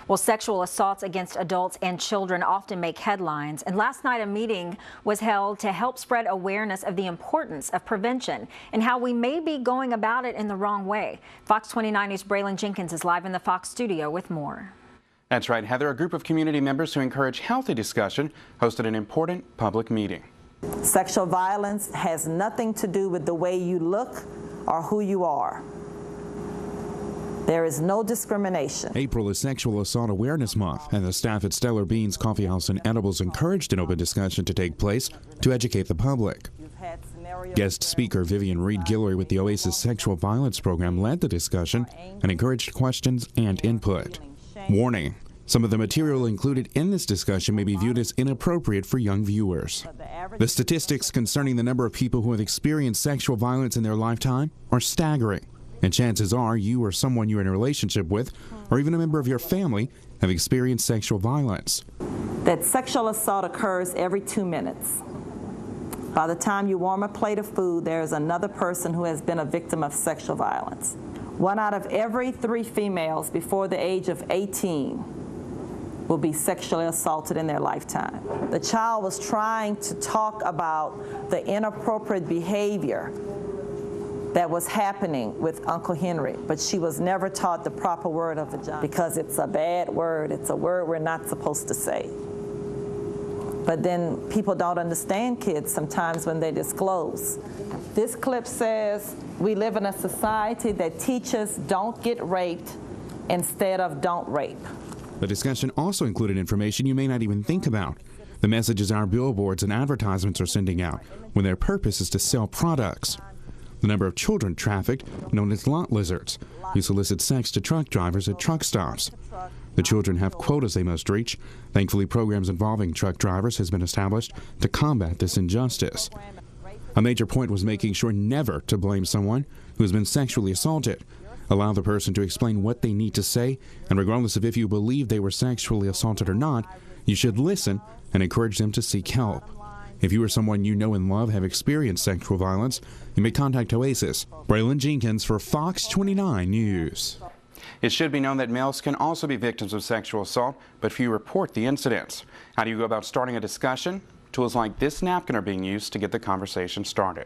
Well, sexual assaults against adults and children often make headlines, and last night a meeting was held to help spread awareness of the importance of prevention and how we may be going about it in the wrong way. Fox 29 News' Braylon Jenkins is live in the Fox studio with more. That's right, Heather. A group of community members who encourage healthy discussion hosted an important public meeting. Sexual violence has nothing to do with the way you look or who you are. There is no discrimination. April is Sexual Assault Awareness Month, and the staff at Stellar Beans Coffee House and Edibles encouraged an open discussion to take place to educate the public. Guest speaker Vivian Reed-Guillory with the Oasis Sexual Violence Program led the discussion and encouraged questions and input. Warning: some of the material included in this discussion may be viewed as inappropriate for young viewers. The statistics concerning the number of people who have experienced sexual violence in their lifetime are staggering. And chances are you or someone you're in a relationship with, or even a member of your family, have experienced sexual violence. That sexual assault occurs every 2 minutes. By the time you warm a plate of food, there is another person who has been a victim of sexual violence. 1 out of every 3 females before the age of 18 will be sexually assaulted in their lifetime. The child was trying to talk about the inappropriate behavior that was happening with Uncle Henry, but she was never taught the proper word of vagina because it's a bad word. It's a word we're not supposed to say. But then people don't understand kids sometimes when they disclose. This clip says we live in a society that teaches don't get raped instead of don't rape. The discussion also included information you may not even think about. The messages our billboards and advertisements are sending out when their purpose is to sell products. The number of children trafficked, known as lot lizards, who solicit sex to truck drivers at truck stops. The children have quotas they must reach. Thankfully, programs involving truck drivers has been established to combat this injustice. A major point was making sure never to blame someone who has been sexually assaulted. Allow the person to explain what they need to say, and regardless of if you believe they were sexually assaulted or not, you should listen and encourage them to seek help. If you or someone you know and love have experienced sexual violence, you may contact Oasis. Braylon Jenkins for Fox 29 News. It should be known that males can also be victims of sexual assault, but few report the incidents. How do you go about starting a discussion? Tools like this napkin are being used to get the conversation started.